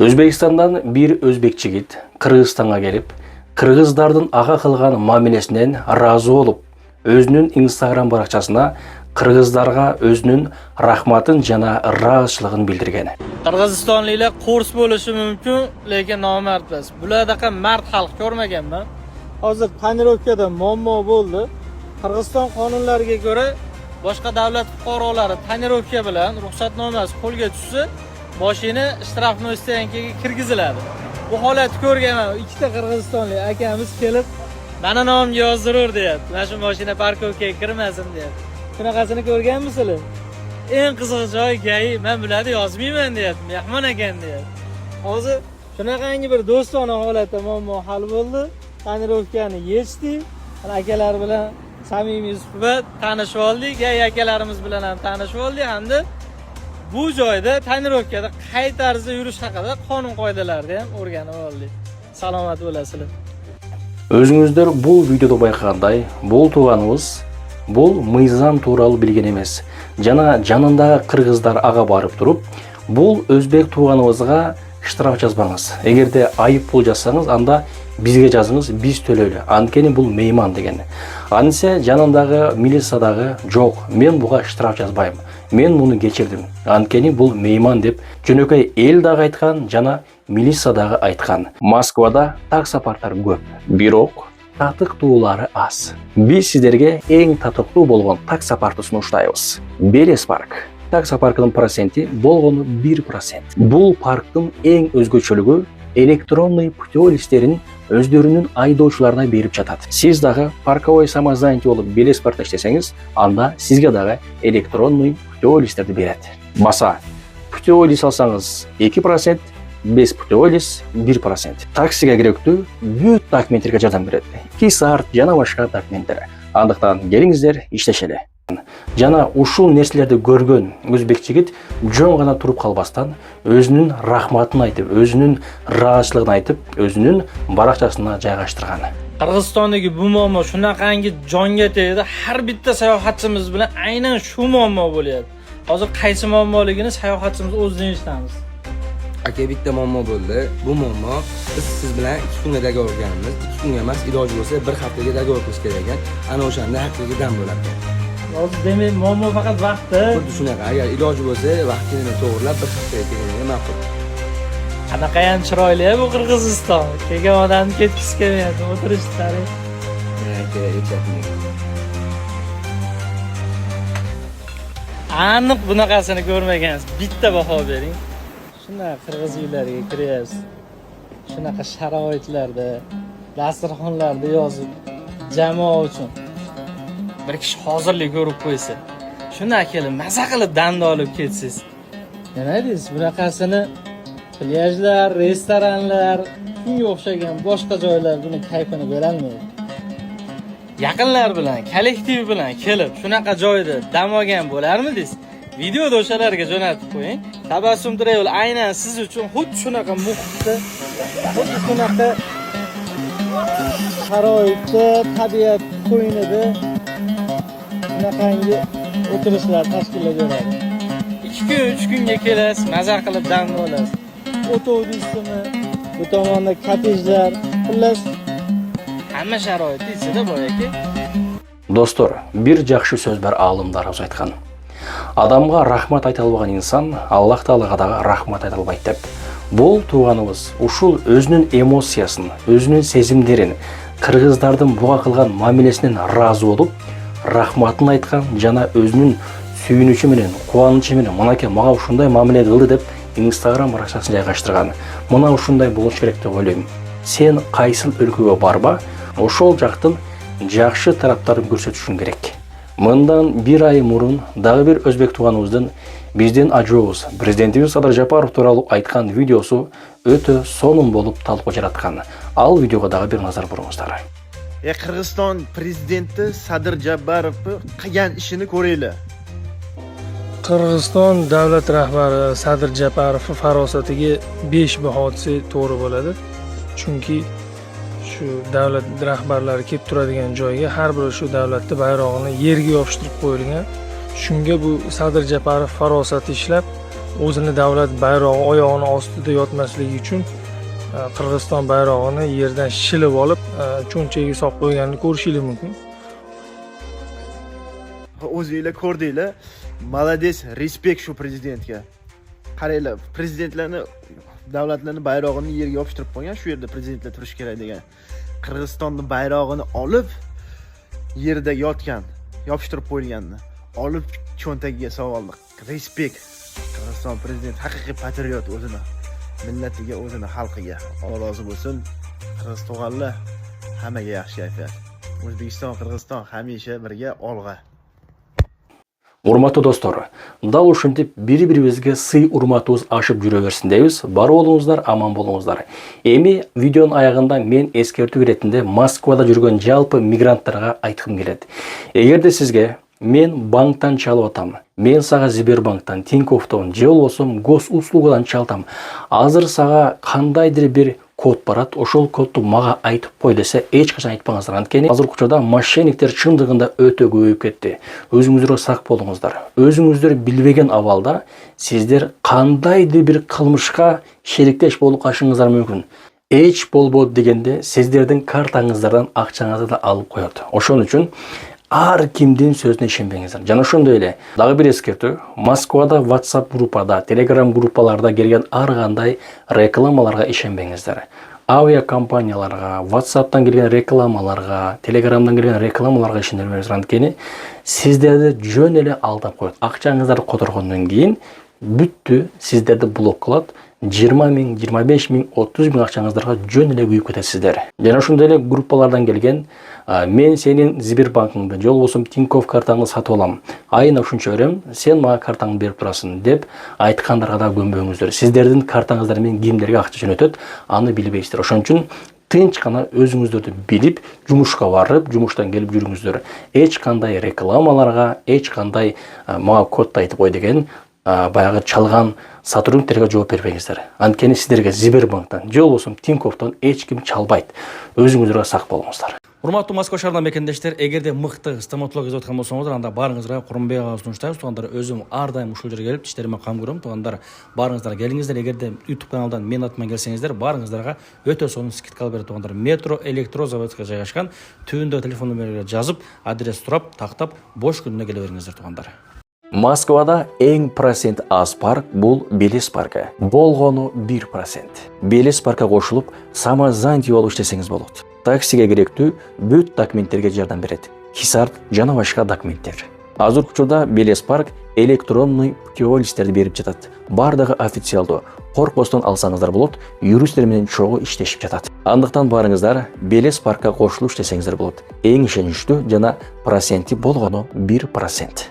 Özbekistandan bir özbek jigit Kırgızстанга келип, кыргыздардын ага кылган мамилесинен ыраазы болуп, өзүнүн Instagram баракчасына кыргыздарга өзүнүн рахматын жана ыраазычылыгын билдирген. Qirg'izistonliklar qo'rs bo'lishi mumkin, lekin nomard emas. Bulardaqa mard xalq ko'rmaganman. Hozir tonirovkada muammo bo'ldi. Qirg'iziston qonunlariga ko'ra boshqa davlat fuqarolari tonirovka bilan ruxsatnomasi qo'lga tushsa, mashina shtrafnoy stoyankaga kirgiziladi. Bu holatni ko'rganman. Ikkita qirg'izistonlik akamiz kelib, "Meni nomimga yozdirur" deyapti. Mana shu mashina parkovkaga kirmasin deyapti. Shunaqasini ko'rganmisizlar? Eng qiziq joyi gayi, men bularni yozmayman deyapti. Mehmon ekan deyapti. Hozir shunaqangi bir do'stona holatda muammo hal bo'ldi. Tonirovkani yechdik. Akalar bilan samimiy suhbat, tanishib oldik. Gay akalarimiz bilan ham tanishib oldik hamda bu joyda tonirovkada qay tarzda yurish haqida qonun qoidalarni ham o'rganib oldik. Salomat bo'lasizlar. Өзүңүздөр бул видеодо байкагандай, бул тууганыбыз бул мыйзам тууралуу билген эмес. Жана жанындагы кыргыздар ага барып туруп, бул өзбек тууганыбызга штраф жазбаңыз. Эгерде айып пул жазсаңыз, анда бизге жазыңыз, биз төлөйлү. Анткени бул мейман деген. Анысы жанындагы милициядагы жок, мен буга штраф жазбайм. Мен муну кечирдим. Анткени бул мейман деп жөнөкөй эл дагы айткан, жана милиция дагы айткан. Москвада таксопарктар көп, бирок татыктуулары аз. Биз сиздерге эң татыктуу болгон таксопартты сунуштайбыз. Белес парк. Таксопарктын проценти болгону 1%. Бул парктын эң өзгөчөлүгү электронный путеводителдерин өздөрүнүн айдоочуларына берип жатат. Сиз дагы парковой самозанятый болуп Белес паркта иштесеңиз, анда сизге дагы электронный путеводителдерди берет. Баса путеводитель алсаңыз 2%, без путеводитель 1%. Таксиге керектүү бүт документтерге жардам берет. Кисарт жана башка документтер. Андыктан келиңиздер, иштешели. Жана ушул нерселерди көргөн өзбек жигит жөн гана туруп калбастан өзүнүн рахматын айтып, өзүнүн ыраазычылыгын айтып, өзүнүн баракчасына жайгаштырган. Qirg'izistondagi bu muammo shunaqangi jonga tegdi. Har bitta sayohatchimiz bilan aynan shu muammo bo'lyapti. Hozir qaysi muammoligini sayohatchimiz o'zidan eshitamiz. Aka, bitta muammo bo'ldi. Bu muammo biz siz bilan 2 kunga dago o'rganamiz. 2 kunga emas, iloji bo'lsa 1 haftaga dago o'qish kerak ekan. Ana o'shanda haqqiga dam bo'ladi. Hozir demak muammo faqat vaqtda. Xuddi shunaqa. Agar iloji bo'lsa vaqtini to'g'rilab 1 haftaga kelgani ma'qul. Qanaqa ham chiroyli bu Qirg'iziston. Kelgan odamni ketkisi kelmayapti, o'tirishlari. Aka, aytayapman. Aniq bunaqasini ko'rmagansiz. Bitta baho bering. Shunaqa qirg'iz uylariga kiryapsiz. Shunaqa sharoitlarda, dasturxonlarda yozib, jamoa uchun bir kishi hozirlik ko'rib qo'ysa, shunday kelib maza qilib danda olib ketsangiz. Nima deysiz? Bunaqasini plyajlar, restoranlar, shunga o'xshagan boshqa joylar buni kayfini berolmaydi. Yaqinlar bilan, kollektiv bilan kelib shunaqa joyda dam olgan bo'larmidingiz? Videoda o'shalarga jo'natib qo'ying. Tabassum Travel aynan siz uchun xuddi shunaqa muhitda, xuddi shunaqa sharoitda, tabiat qo'ynida shunaqangi o'tirishlar tashkillayveradi. 2 kun, 3 kunga kelasiz, maza qilib dam olasiz. O'tovdismi, bu tomonda kottejlar, xullas hamma sharoit ichida bor ekan. Достор, бир жакшы сөз бар аалымдарыбыз айткан. Адамга рахмат айта албаган инсан Аллах Таалага дагы рахмат айта албайт деп. Бул тууганыбыз ушул өзүнүн эмоциясын, өзүнүн сезимдерин, кыргыздардын буга кылган мамилесинен ыраазы болуп, рахматын айткан жана өзүнүн сүйүнүчү менен, кубанычы менен мынакей мага ушундай мамиле кылды деп Instagram баракчасына жайгаштырган. Мына ушундай болуш керек деп ойлойм. Сен кайсыл өлкөгө барба, ошол жактын жакшы тараптарын көрсөтүшүң керек. Мындан 1 ай мурун дагы бир өзбек тууганыбыздын биздин ажообуз президентибиз Садыр Жапаров тууралуу айткан видеосу өтө сонун болуп талкуу жараткан. Ал видеого дагы бир назар буруңуздар. Qirg'iziston prezidenti Sadir Japarovni qilgan ishini ko'ringlar. Qirg'iziston davlat rahbari Sadir Japarov farosatiga 5 baho bersak to'g'ri bo'ladi. Chunki shu davlat rahbarlari kelib turadigan joyga har biri shu davlatning bayrog'ini yerga yopishtirib qo'yilgan. Shunga bu Sadir Japarov farosati ishlab o'zini davlat bayrog'i oyog'ini ostida yotmasligi uchun Qirg'iziston bayrog'ini yerdan shilib olib, cho'nchagiga solib qo'yganini ko'rishingiz mumkin. O'zingizlar ko'rdinglar. Молодец, respekt shu prezidentga. Qaranglar, prezidentlarni davlatlarning bayrog'ini yerga yopishtirib qo'ygan, shu yerda prezidentlar turish kerak degan. Qirg'izistonning bayrog'ini olib yerda yotgan, yopishtirib qo'yilganini olib cho'ntagiga solib oldi. Respekt. Qirg'iziston prezidenti haqiqiy patriot o'zini millatiga, o'zini xalqiga. Alloh rozi bo'lsin. Qirg'iz tug'anlar hammaga yaxshi kayfiyat. O'zbekiston, Qirg'iziston hamisha birga olg'a. Урматтуу достор, дал ушинтип бири-бирибизге сый урматыбыз ашып жүрө берсин дейбиз. Бар болуңуздар, аман болуңуздар. Эми видеонун аягында мен эскертүү иретинде Москвада жүргөн жалпы мигранттарга айткым келет. Эгерде сизге мен банктан чалып атам, мен сага Сбербанктан, Тиньковдон, же болбосо госуслугадан чалтам. Азыр сага кандайдыр бир код барат, ошол кодду мага айтып кой десе, эч качан айтпаңыздар. Анткени азыркы учурда мошенниктер чындыгында өтө көбөйүп кетти. Өзүңүздөр сак болуңуздар. Өзүңүздөр билбеген абалда сиздер кандайдыр бир кылмышка шериктеш болуп калышыңыздар мүмкүн. Эч болбойт дегенде сиздердин картаңыздардан акчаңызды да алып коет. Ошон үчүн ар кимдин сөзүнө ишенбеңиздер. Жана ошондой эле дагы бир эскертүү. Москвада WhatsApp группада, Telegram группаларда келген ар кандай рекламаларга ишенбеңиздер. Авиа компанияларга, WhatsApp'тан келген рекламаларга, Telegram'дан келген рекламаларга ишендирбеңиздер. Анткени сиздерди жөн эле алдап коет. Акчаңыздарды которгондон кийин бүттү, сиздерди блок кылат. 20 миң, 25 миң, 30 миң акчаңыздарга жөн эле күйүп кетесиздер. Жана ошондой эле группалардан келген мен сенин Сбербанкыңды, же болбосо Тинькофф картаңды сатып алам. Айына ушунча берем, сен мага картаңды берип турасың деп айткандарга да көнбөңүздөр. Сиздердин картаңыздар менен кимдерге акча жөнөтөт, аны билбейсиздер. Ошон үчүн тынч гана өзүңүздөрдү билип, жумушка барып, жумуштан келип жүрүңүздөр. Эч кандай рекламаларга, эч кандай мага код айтып кой деген баягы чалган сотрудниктерге жооп бербеңиздер. Анткени сиздерге Сбербанктан, же болбосо Тиньковдон эч ким чалбайт. Өзүңүзгө сак болуңуздар. Урматтуу Москва шаарынын мекендештер, эгерде мыкты стоматолог изеп аткан болсоңуздар, анда барыңызга Курманбек ага сунуштайбыз. Туугандар, өзүм ар дайым ушул жерге келип тиштериме кам көрөм. Туугандар, барыңыздар, келиңиздер. Эгерде YouTube каналдан мен атыман келсеңиздер, барыңыздарга өтө сонун скидка берет. Туугандар, метро электрозаводка жайгашкан. Түбүндө телефон номерлерге жазып, адрес турап, тактап, бош күнүнө келе бериңиздер, туугандар. Москвада эң процент аз парк бул Белес паркы. Болгону 1%. Белес паркка кошулуп, самозанятый болуп иштесеңиз болот. Таксиге керектүү бүт документтерге жардам берет. Хисарт жана башка документтер. Азыркы учурда Белес парк электронный полистерди берип жатат. Бардыгы официалдуу. Коркпостон алсаңыздар болот, юристтер менен чогуу иштешип жатат. Андыктан барыңыздар, Белес паркка кошулуп иштесеңиздер болот. Эң ишеничтүү жана проценти болгону 1%.